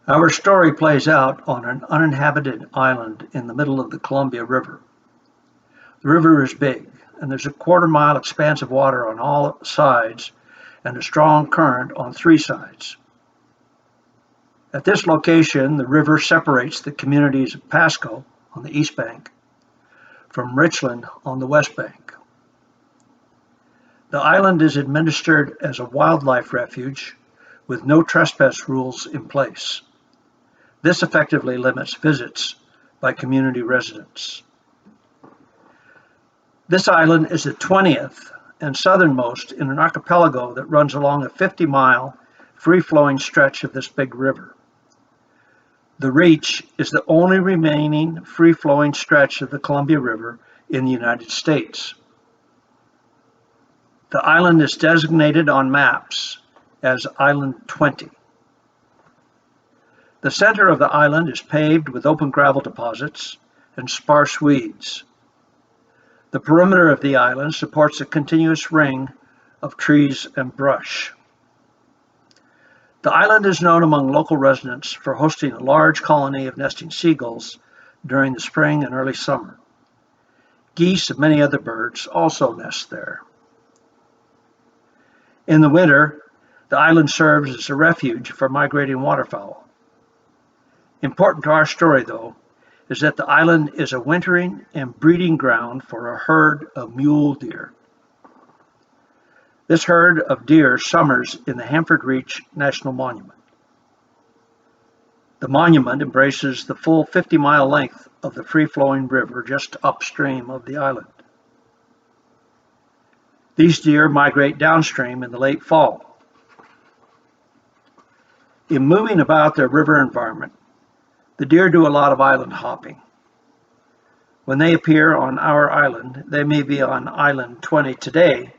Our story plays out on an uninhabited island in the middle of the Columbia River. The river is big, and there's a quarter-mile expanse of water on all sides and a strong current on three sides. At this location, the river separates the communities of Pasco on the east bank from Richland on the west bank. The island is administered as a wildlife refuge with no trespass rules in place. This effectively limits visits by community residents. This island is the 20th and southernmost in an archipelago that runs along a 50-mile free-flowing stretch of this big river. The Reach is the only remaining free-flowing stretch of the Columbia River in the United States. The island is designated on maps as Island 20. The center of the island is paved with open gravel deposits and sparse weeds. The perimeter of the island supports a continuous ring of trees and brush. The island is known among local residents for hosting a large colony of nesting seagulls during the spring and early summer. Geese and many other birds also nest there. In the winter, the island serves as a refuge for migrating waterfowl. Important to our story, though, is that the island is a wintering and breeding ground for a herd of mule deer. This herd of deer summers in the Hanford Reach National Monument. The monument embraces the full 50-mile length of the free-flowing river just upstream of the island. These deer migrate downstream in the late fall. In moving about their river environment, the deer do a lot of island hopping. When they appear on our island, they may be on Island 20 today,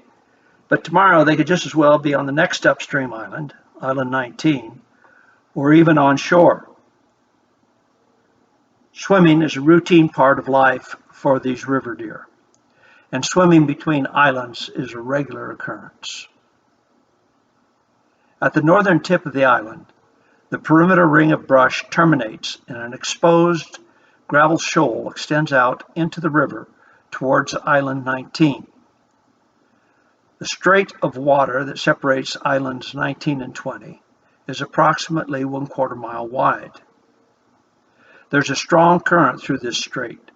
but tomorrow they could just as well be on the next upstream island, Island 19, or even on shore. Swimming is a routine part of life for these river deer, and swimming between islands is a regular occurrence. At the northern tip of the island, the perimeter ring of brush terminates in an exposed gravel shoal extends out into the river towards Island 19. The strait of water that separates Islands 19 and 20 is approximately 1/4 mile wide. There's a strong current through this strait,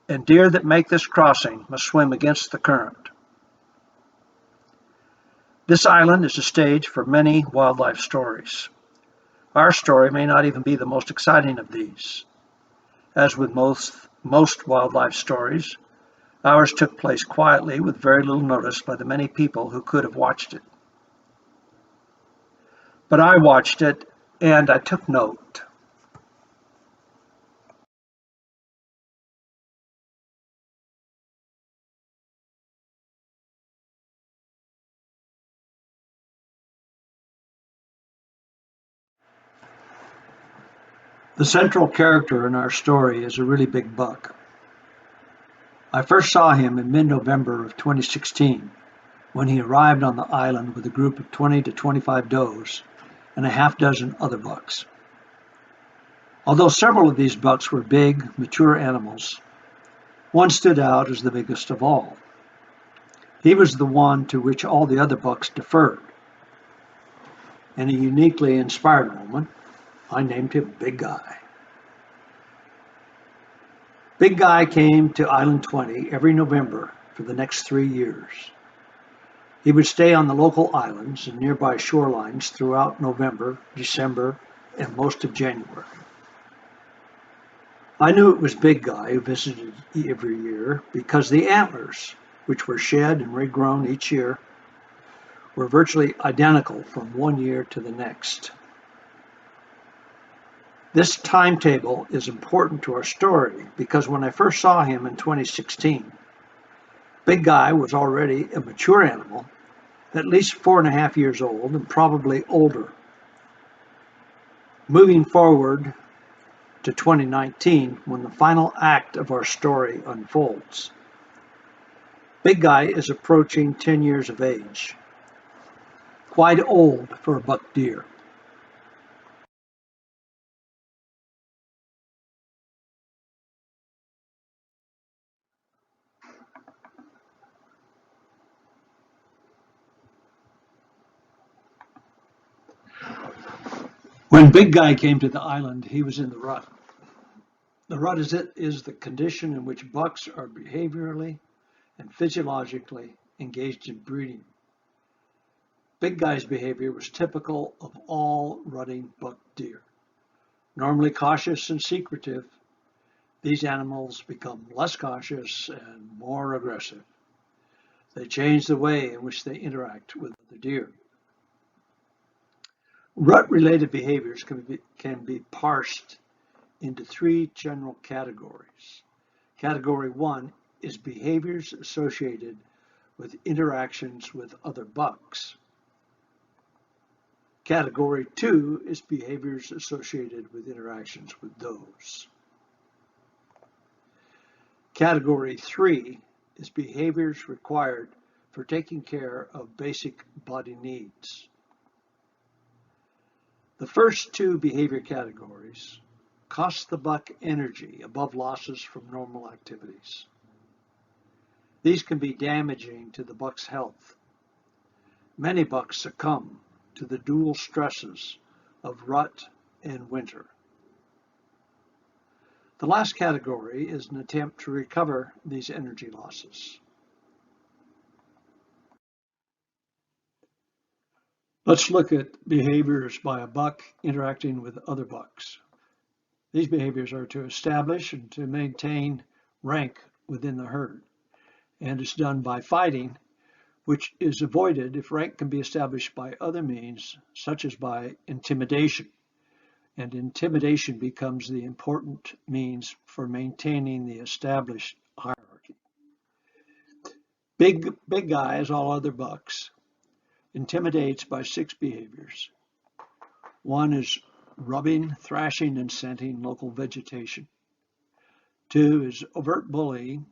and deer that make this crossing must swim against the current. This island is a stage for many wildlife stories. Our story may not even be the most exciting of these. As with most wildlife stories, ours took place quietly with very little notice by the many people who could have watched it. But I watched it, and I took note. The central character in our story is a really big buck. I first saw him in mid-November of 2016 when he arrived on the island with a group of 20 to 25 does and a half dozen other bucks. Although several of these bucks were big, mature animals, one stood out as the biggest of all. He was the one to which all the other bucks deferred. In a uniquely inspired moment, I named him Big Guy. Big Guy came to Island 20 every November for the next 3 years. He would stay on the local islands and nearby shorelines throughout November, December, and most of January. I knew it was Big Guy who visited every year because the antlers, which were shed and regrown each year, were virtually identical from one year to the next. This timetable is important to our story because when I first saw him in 2016, Big Guy was already a mature animal, at least 4.5 years old and probably older. Moving forward to 2019, when the final act of our story unfolds, Big Guy is approaching 10 years of age, quite old for a buck deer. When Big Guy came to the island, he was in the rut. The rut is the condition in which bucks are behaviorally and physiologically engaged in breeding. Big Guy's behavior was typical of all rutting buck deer. Normally cautious and secretive, these animals become less cautious and more aggressive. They change the way in which they interact with other deer. Rut-related behaviors can be parsed into three general categories. Category 1 is behaviors associated with interactions with other bucks. Category 2 is behaviors associated with interactions with does. Category 3 is behaviors required for taking care of basic body needs. The first two behavior categories cost the buck energy above losses from normal activities. These can be damaging to the buck's health. Many bucks succumb to the dual stresses of rut and winter. The last category is an attempt to recover these energy losses. Let's look at behaviors by a buck interacting with other bucks. These behaviors are to establish and to maintain rank within the herd, and it's done by fighting, which is avoided if rank can be established by other means, such as by intimidation. And intimidation becomes the important means for maintaining the established hierarchy. Big Guy, as all other bucks, intimidates by 6 behaviors. 1 is rubbing, thrashing, and scenting local vegetation. 2 is overt bullying.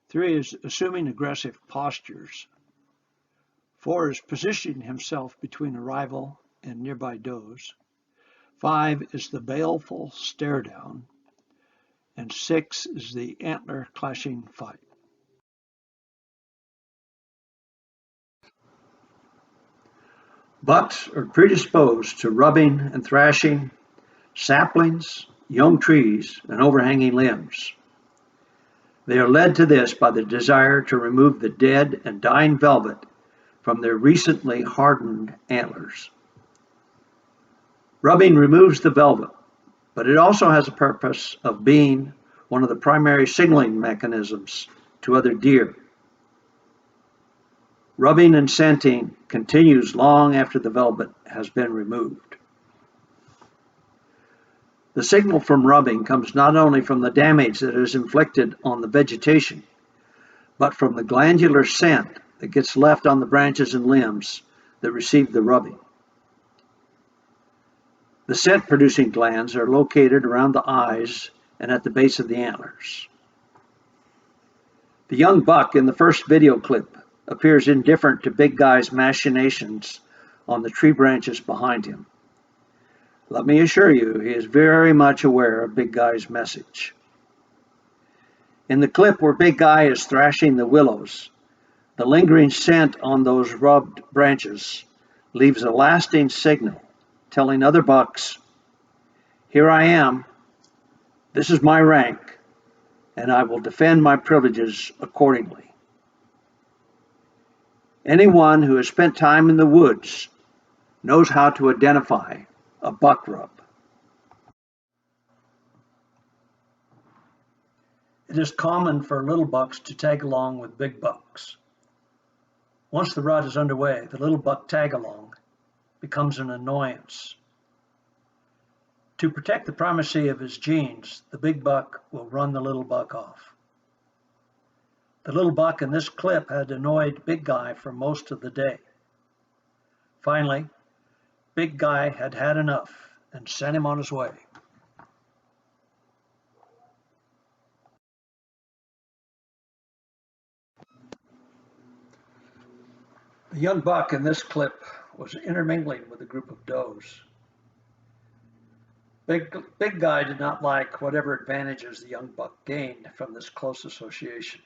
3 is assuming aggressive postures. 4 is positioning himself between a rival and nearby does. 5 is the baleful stare down. And 6 is the antler clashing fight. Bucks are predisposed to rubbing and thrashing saplings, young trees, and overhanging limbs. They are led to this by the desire to remove the dead and dying velvet from their recently hardened antlers. Rubbing removes the velvet, but it also has a purpose of being one of the primary signaling mechanisms to other deer. Rubbing and scenting continues long after the velvet has been removed. The signal from rubbing comes not only from the damage that is inflicted on the vegetation, but from the glandular scent that gets left on the branches and limbs that receive the rubbing. The scent-producing glands are located around the eyes and at the base of the antlers. The young buck in the first video clip appears indifferent to Big Guy's machinations on the tree branches behind him. Let me assure you, he is very much aware of Big Guy's message. In the clip where Big Guy is thrashing the willows, the lingering scent on those rubbed branches leaves a lasting signal telling other bucks, "Here I am, this is my rank, and I will defend my privileges accordingly." Anyone who has spent time in the woods knows how to identify a buck rub. It is common for little bucks to tag along with big bucks. Once the rut is underway, the little buck tag-along becomes an annoyance. To protect the primacy of his genes, the big buck will run the little buck off. The little buck in this clip had annoyed Big Guy for most of the day. Finally, Big Guy had had enough and sent him on his way. The young buck in this clip was intermingling with a group of does. Big Guy did not like whatever advantages the young buck gained from this close association.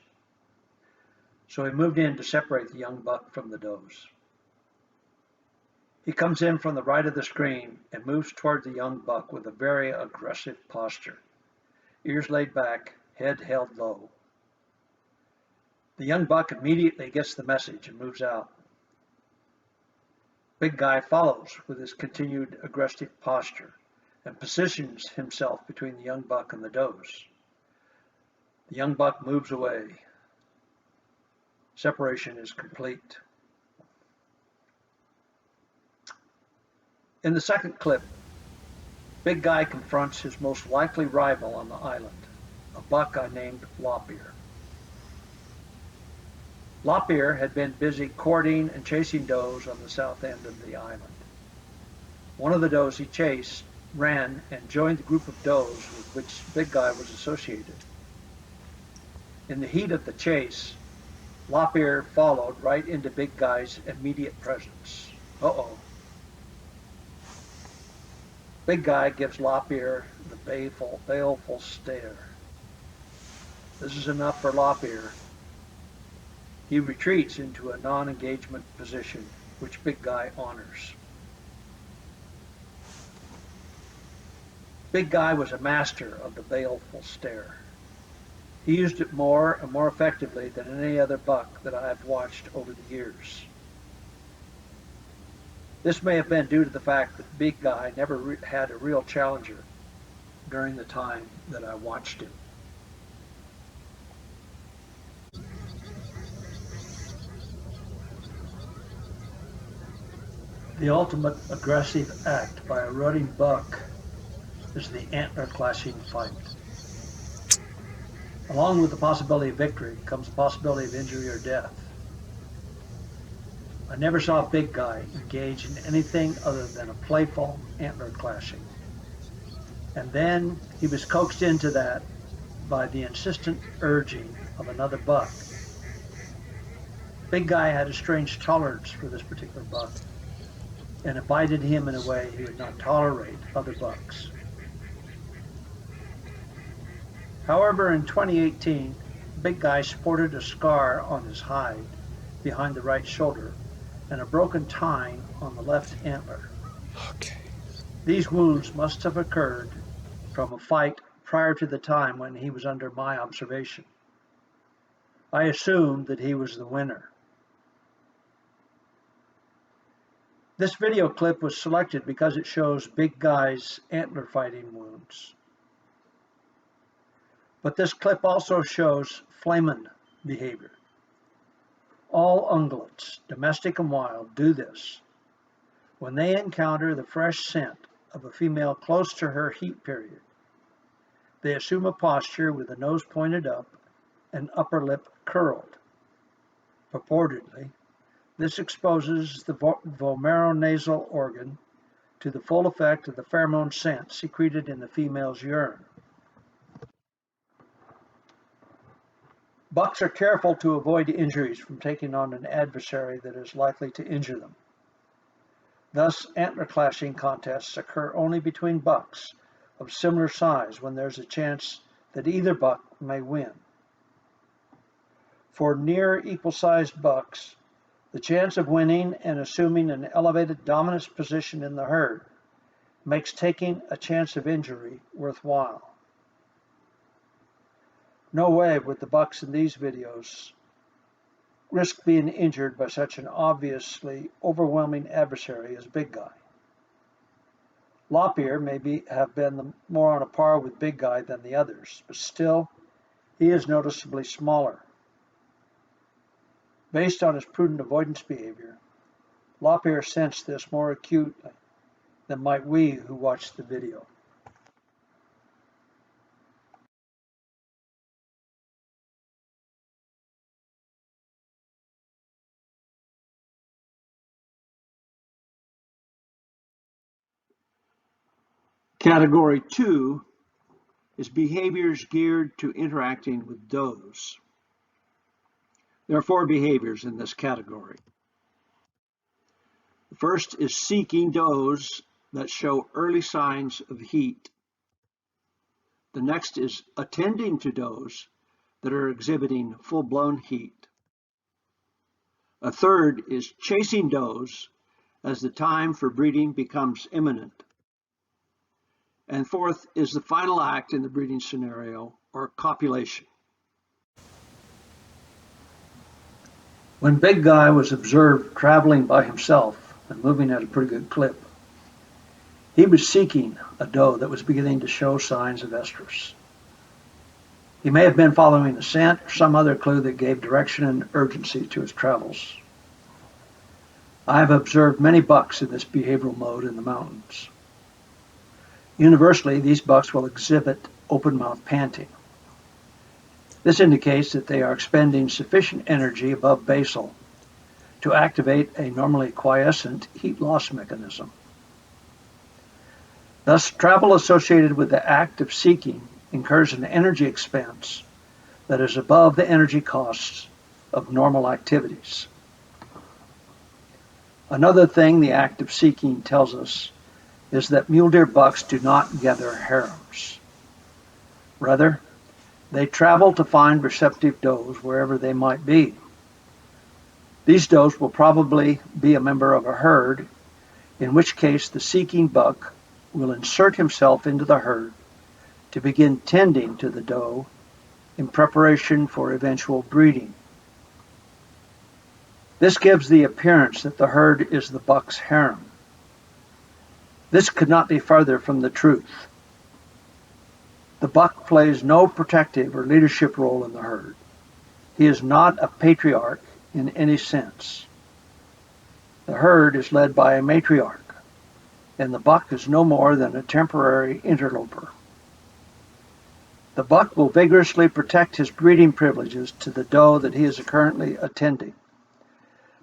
So he moved in to separate the young buck from the does. He comes in from the right of the screen and moves toward the young buck with a very aggressive posture, ears laid back, head held low. The young buck immediately gets the message and moves out. Big Guy follows with his continued aggressive posture and positions himself between the young buck and the does. The young buck moves away. Separation is complete. In the second clip, Big Guy confronts his most likely rival on the island, a buck I named Lop-Ear. Lop-Ear had been busy courting and chasing does on the south end of the island. One of the does he chased ran and joined the group of does with which Big Guy was associated. In the heat of the chase, Lop-Ear followed right into Big Guy's immediate presence. Uh-oh. Big Guy gives Lop-Ear the baleful stare. This is enough for Lop-Ear. He retreats into a non-engagement position, which Big Guy honors. Big Guy was a master of the baleful stare. He used it more and more effectively than any other buck that I have watched over the years. This may have been due to the fact that Big Guy never had a real challenger during the time that I watched him. The ultimate aggressive act by a rutting buck is the antler clashing fight. Along with the possibility of victory comes the possibility of injury or death. I never saw Big Guy engage in anything other than a playful antler clashing. And then he was coaxed into that by the insistent urging of another buck. Big Guy had a strange tolerance for this particular buck and abided him in a way he would not tolerate other bucks. However, in 2018, Big Guy sported a scar on his hide behind the right shoulder and a broken tine on the left antler. Okay. These wounds must have occurred from a fight prior to the time when he was under my observation. I assumed that he was the winner. This video clip was selected because it shows Big Guy's antler fighting wounds. But this clip also shows Flamin Behavior. All ungulates, domestic and wild, do this. When they encounter the fresh scent of a female close to her heat period, they assume a posture with the nose pointed up and upper lip curled. Purportedly, this exposes the vomeronasal organ to the full effect of the pheromone scent secreted in the female's urine. Bucks are careful to avoid injuries from taking on an adversary that is likely to injure them. Thus, antler clashing contests occur only between bucks of similar size when there's a chance that either buck may win. For near equal-sized bucks, the chance of winning and assuming an elevated dominance position in the herd makes taking a chance of injury worthwhile. No way would the bucks in these videos risk being injured by such an obviously overwhelming adversary as Big Guy. Lop-Ear may have been more on a par with Big Guy than the others, but still, he is noticeably smaller. Based on his prudent avoidance behavior, Lop-Ear sensed this more acutely than might we who watched the video. Category 2 is behaviors geared to interacting with does. There are 4 behaviors in this category. The first is seeking does that show early signs of heat. The next is attending to does that are exhibiting full-blown heat. A third is chasing does as the time for breeding becomes imminent. And fourth is the final act in the breeding scenario, or copulation. When Big Guy was observed traveling by himself and moving at a pretty good clip, he was seeking a doe that was beginning to show signs of estrus. He may have been following a scent or some other clue that gave direction and urgency to his travels. I have observed many bucks in this behavioral mode in the mountains. Universally, these bucks will exhibit open-mouth panting. This indicates that they are expending sufficient energy above basal to activate a normally quiescent heat loss mechanism. Thus, travel associated with the act of seeking incurs an energy expense that is above the energy costs of normal activities. Another thing the act of seeking tells us is that mule deer bucks do not gather harems. Rather, they travel to find receptive does wherever they might be. These does will probably be a member of a herd, in which case the seeking buck will insert himself into the herd to begin tending to the doe in preparation for eventual breeding. This gives the appearance that the herd is the buck's harem. This could not be farther from the truth. The buck plays no protective or leadership role in the herd. He is not a patriarch in any sense. The herd is led by a matriarch, and the buck is no more than a temporary interloper. The buck will vigorously protect his breeding privileges to the doe that he is currently attending,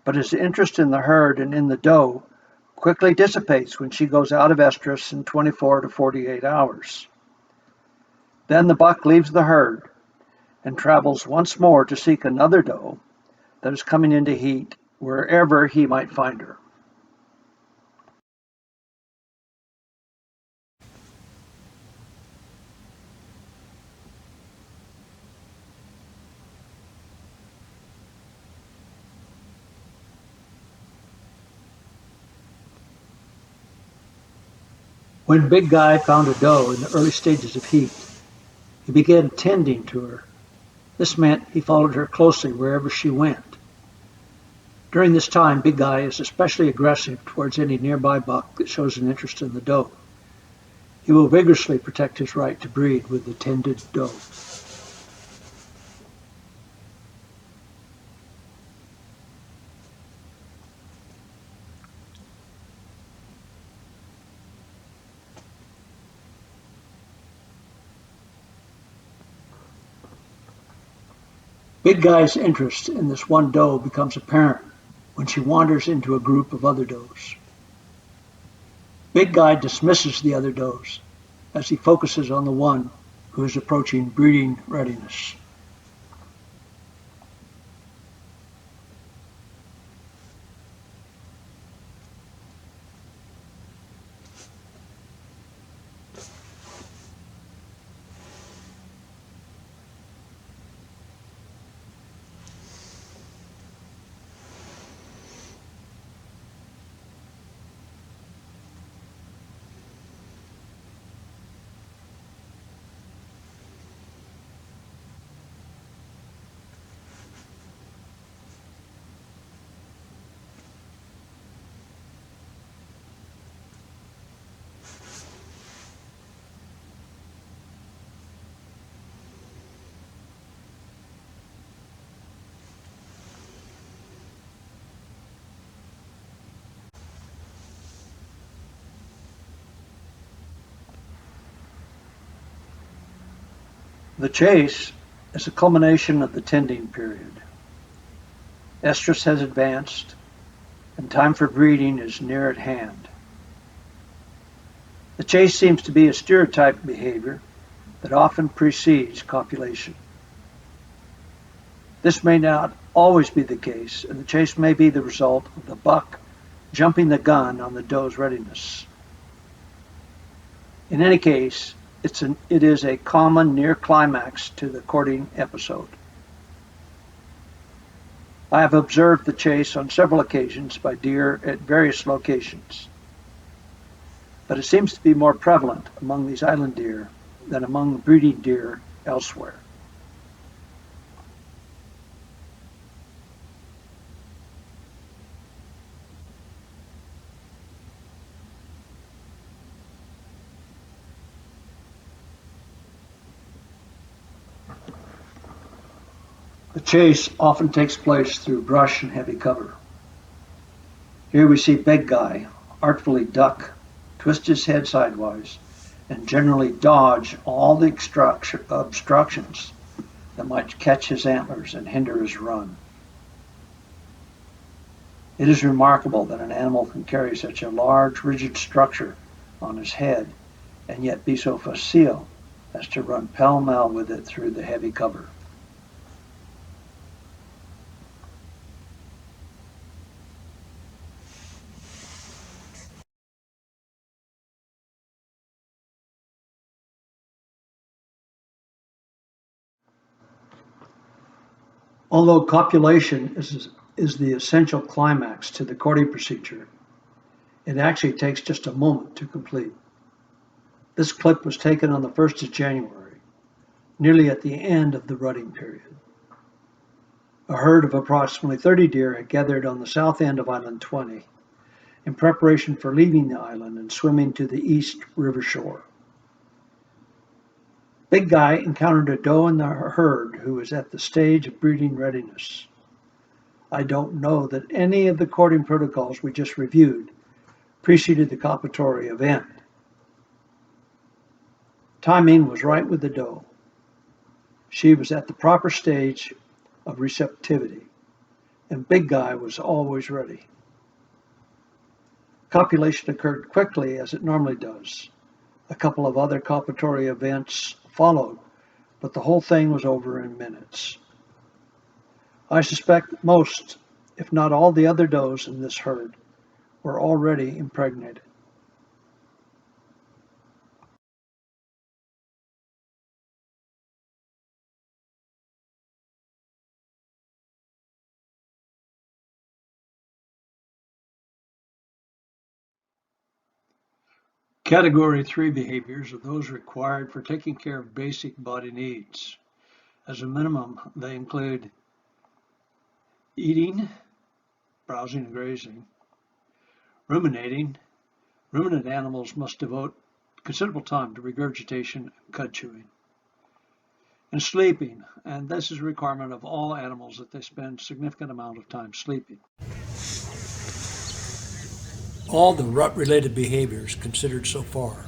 but his interest in the herd and in the doe quickly dissipates when she goes out of estrus in 24 to 48 hours. Then the buck leaves the herd and travels once more to seek another doe that is coming into heat wherever he might find her. When Big Guy found a doe in the early stages of heat, he began tending to her. This meant he followed her closely wherever she went. During this time, Big Guy is especially aggressive towards any nearby buck that shows an interest in the doe. He will vigorously protect his right to breed with the tended doe. Big Guy's interest in this one doe becomes apparent when she wanders into a group of other does. Big Guy dismisses the other does as he focuses on the one who is approaching breeding readiness. The chase is a culmination of the tending period. Estrus has advanced, and time for breeding is near at hand. The chase seems to be a stereotyped behavior that often precedes copulation. This may not always be the case, and the chase may be the result of the buck jumping the gun on the doe's readiness. In any case, it is a common near climax to the courting episode. I have observed the chase on several occasions by deer at various locations, but it seems to be more prevalent among these island deer than among breeding deer elsewhere. The chase often takes place through brush and heavy cover. Here we see Big Guy artfully duck, twist his head sidewise, and generally dodge all the obstructions that might catch his antlers and hinder his run. It is remarkable that an animal can carry such a large, rigid structure on his head and yet be so facile as to run pell-mell with it through the heavy cover. Although copulation is the essential climax to the courting procedure, it actually takes just a moment to complete. This clip was taken on the 1st of January, nearly at the end of the rutting period. A herd of approximately 30 deer had gathered on the south end of Island 20 in preparation for leaving the island and swimming to the east river shore. Big Guy encountered a doe in the herd who was at the stage of breeding readiness. I don't know that any of the courting protocols we just reviewed preceded the copulatory event. Timing was right with the doe. She was at the proper stage of receptivity, and Big Guy was always ready. Copulation occurred quickly as it normally does. A couple of other copulatory events followed, but the whole thing was over in minutes. I suspect most, if not all, the other does in this herd were already impregnated. Category 3 behaviors are those required for taking care of basic body needs. As a minimum, they include eating, browsing and grazing, ruminating. Ruminant animals must devote considerable time to regurgitation and cud chewing. And sleeping, and this is a requirement of all animals that they spend a significant amount of time sleeping. All the rut-related behaviors considered so far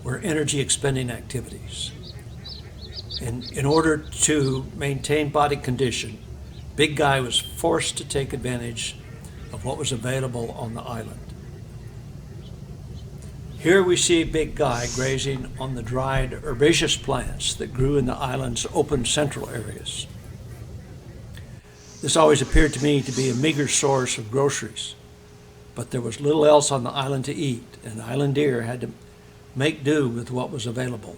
were energy-expending activities. In order to maintain body condition, Big Guy was forced to take advantage of what was available on the island. Here we see Big Guy grazing on the dried herbaceous plants that grew in the island's open central areas. This always appeared to me to be a meager source of groceries, but there was little else on the island to eat, and island deer had to make do with what was available.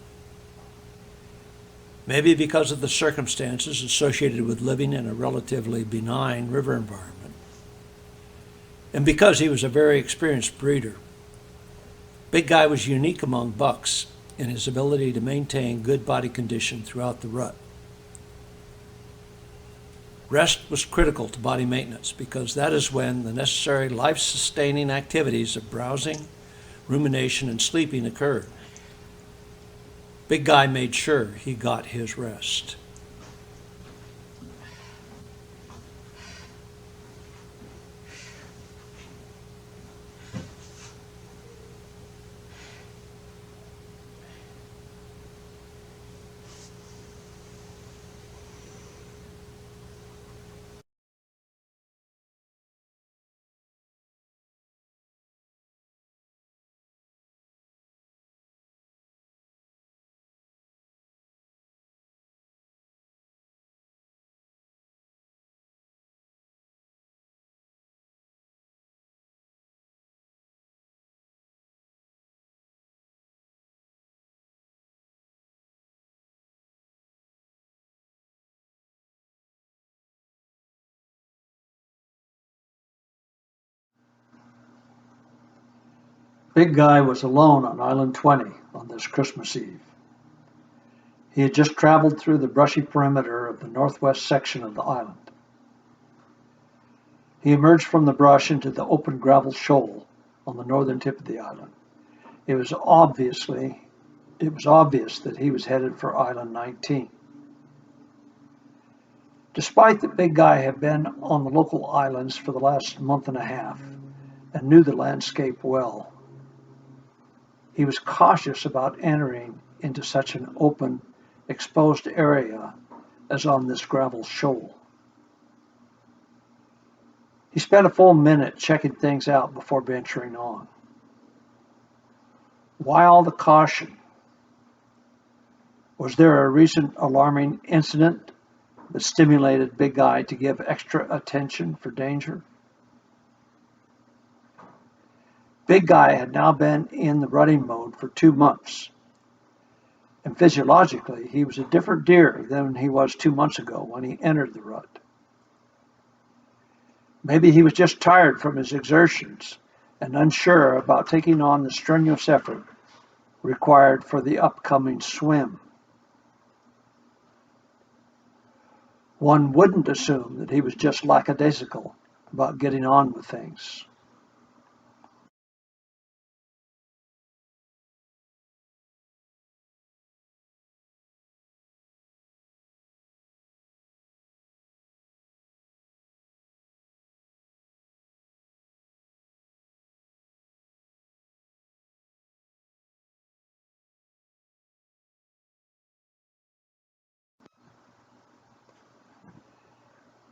Maybe because of the circumstances associated with living in a relatively benign river environment, and because he was a very experienced breeder. Big Guy was unique among bucks in his ability to maintain good body condition throughout the rut. Rest was critical to body maintenance because that is when the necessary life-sustaining activities of browsing, rumination, and sleeping occurred. Big Guy made sure he got his rest. Big Guy was alone on Island 20 on this Christmas Eve. He had just traveled through the brushy perimeter of the northwest section of the island. He emerged from the brush into the open gravel shoal on the northern tip of the island. It was obvious that he was headed for Island 19. Despite that Big Guy had been on the local islands for the last month and a half and knew the landscape well, he was cautious about entering into such an open, exposed area as on this gravel shoal. He spent a full minute checking things out before venturing on. Why all the caution? Was there a recent alarming incident that stimulated Big Guy to give extra attention for danger? Big Guy had now been in the rutting mode for 2 months, and physiologically he was a different deer than he was 2 months ago when he entered the rut. Maybe he was just tired from his exertions and unsure about taking on the strenuous effort required for the upcoming swim. One wouldn't assume that he was just lackadaisical about getting on with things.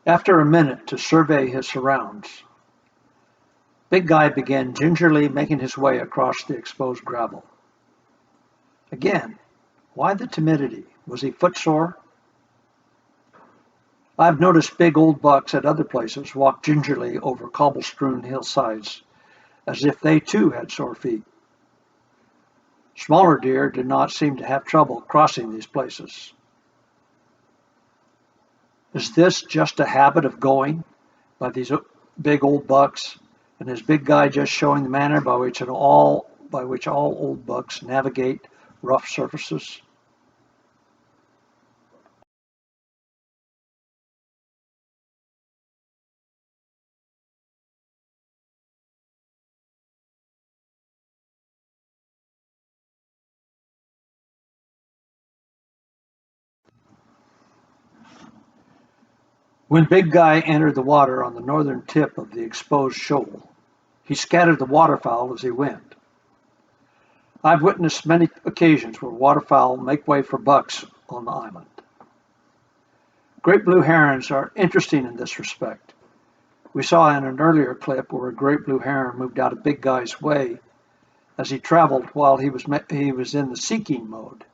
After a minute to survey his surrounds, Big Guy began gingerly making his way across the exposed gravel. Again, why the timidity? Was he footsore? I've noticed big old bucks at other places walk gingerly over cobble-strewn hillsides as if they too had sore feet. Smaller deer did not seem to have trouble crossing these places. Is this just a habit of going by these big old bucks, and is Big Guy just showing the manner by which all old bucks navigate rough surfaces? When Big Guy entered the water on the northern tip of the exposed shoal, he scattered the waterfowl as he went. I've witnessed many occasions where waterfowl make way for bucks on the island. Great blue herons are interesting in this respect. We saw in an earlier clip where a great blue heron moved out of Big Guy's way as he traveled while he was in the seeking mode.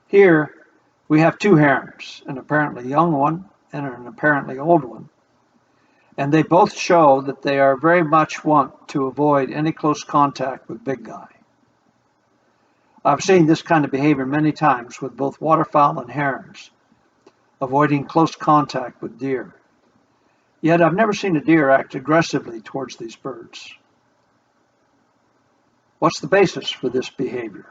Here, we have two herons, an apparently young one and an apparently old one, and they both show that they are very much want to avoid any close contact with Big Guy. I've seen this kind of behavior many times with both waterfowl and herons, avoiding close contact with deer. Yet I've never seen a deer act aggressively towards these birds. What's the basis for this behavior?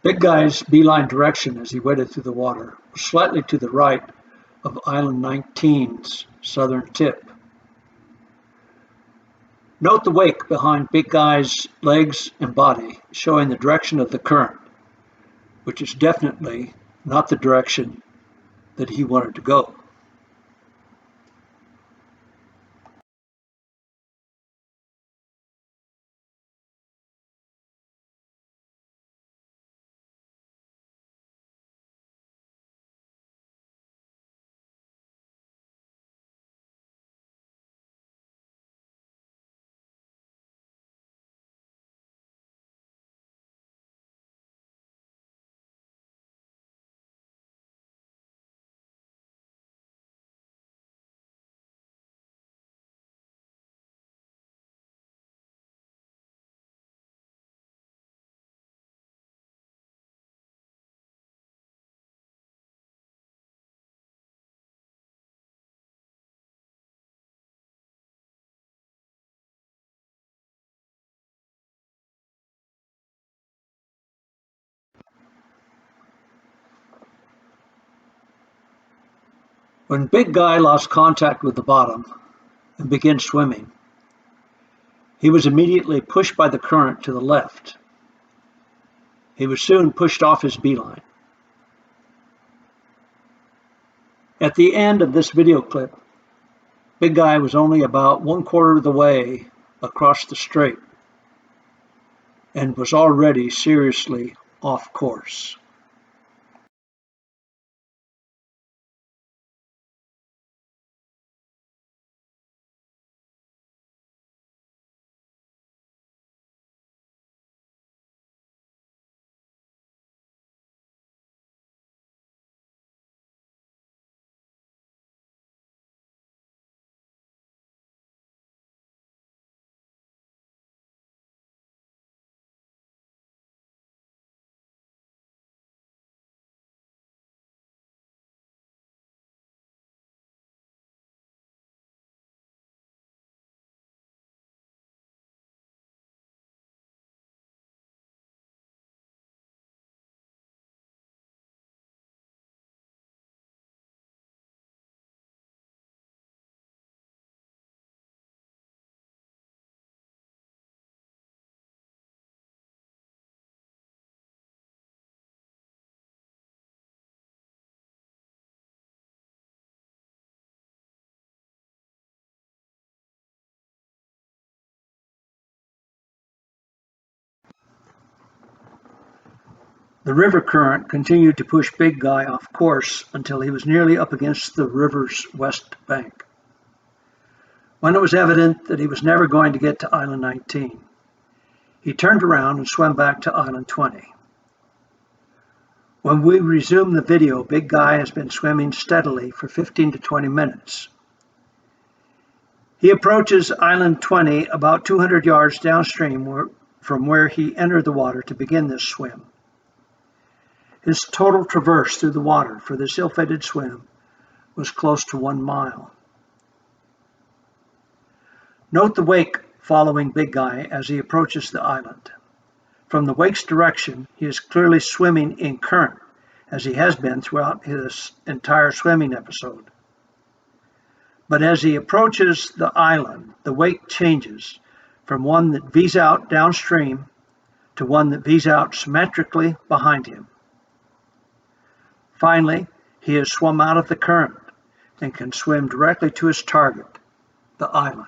Big Guy's beeline direction as he waded through the water was slightly to the right of Island 19's southern tip. Note the wake behind Big Guy's legs and body, showing the direction of the current, which is definitely not the direction that he wanted to go. When Big Guy lost contact with the bottom and began swimming, he was immediately pushed by the current to the left. He was soon pushed off his beeline. At the end of this video clip, Big Guy was only about 1/4 of the way across the strait and was already seriously off course. The river current continued to push Big Guy off course until he was nearly up against the river's west bank. When it was evident that he was never going to get to Island 19, he turned around and swam back to Island 20. When we resume the video, Big Guy has been swimming steadily for 15 to 20 minutes. He approaches Island 20 about 200 yards downstream from where he entered the water to begin this swim. His total traverse through the water for this ill-fated swim was close to 1 mile. Note the wake following Big Guy as he approaches the island. From the wake's direction, he is clearly swimming in current, as he has been throughout his entire swimming episode. But as he approaches the island, the wake changes from one that V's out downstream to one that V's out symmetrically behind him. Finally, he has swum out of the current and can swim directly to his target, the island.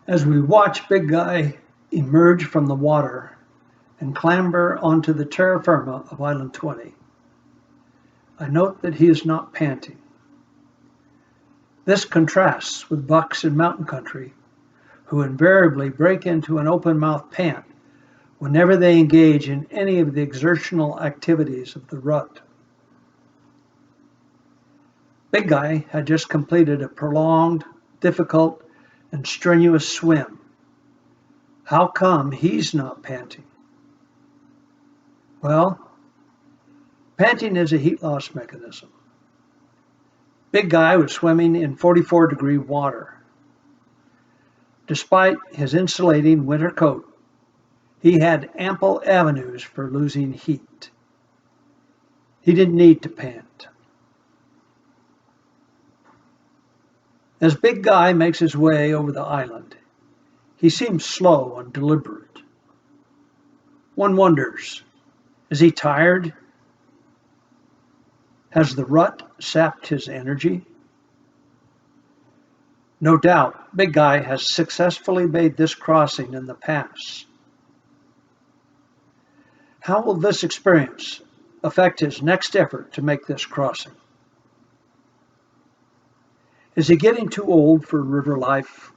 As we watch Big Guy emerge from the water and clamber onto the terra firma of Island 20, I note that he is not panting. This contrasts with bucks in mountain country, who invariably break into an open-mouth pant whenever they engage in any of the exertional activities of the rut. Big Guy had just completed a prolonged, difficult, and strenuous swim. How come he's not panting? Well, panting is a heat loss mechanism. Big Guy was swimming in 44-degree water. Despite his insulating winter coat, He had ample avenues for losing heat. He didn't need to pant. As Big Guy makes his way over the island, he seems slow and deliberate. One wonders, is he tired? Has the rut sapped his energy? No doubt, Big Guy has successfully made this crossing in the past. How will this experience affect his next effort to make this crossing? Is he getting too old for river life?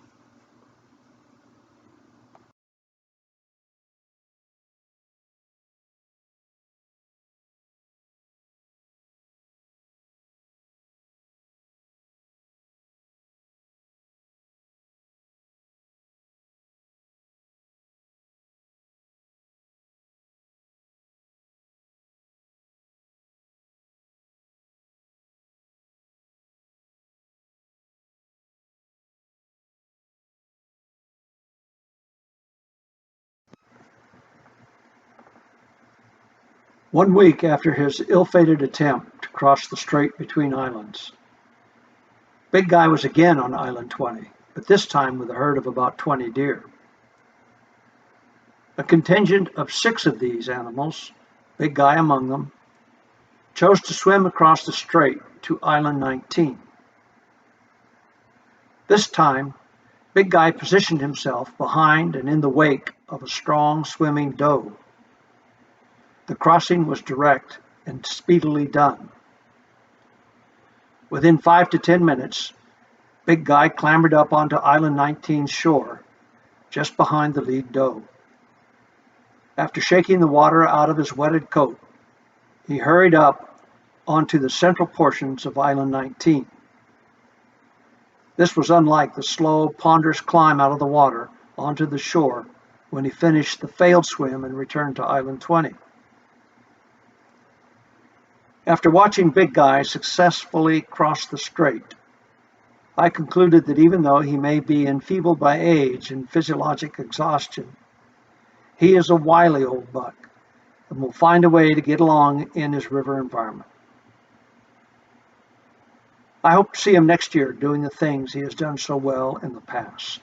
One week after his ill-fated attempt to cross the strait between islands, Big Guy was again on Island 20, but this time with a herd of about 20 deer. A contingent of 6 of these animals, Big Guy among them, chose to swim across the strait to Island 19. This time, Big Guy positioned himself behind and in the wake of a strong swimming doe. The crossing was direct and speedily done. Within 5 to 10 minutes, Big Guy clambered up onto Island 19's shore, just behind the lead doe. After shaking the water out of his wetted coat, he hurried up onto the central portions of Island 19. This was unlike the slow, ponderous climb out of the water onto the shore when he finished the failed swim and returned to Island 20. After watching Big Guy successfully cross the strait, I concluded that even though he may be enfeebled by age and physiologic exhaustion, he is a wily old buck and will find a way to get along in his river environment. I hope to see him next year doing the things he has done so well in the past.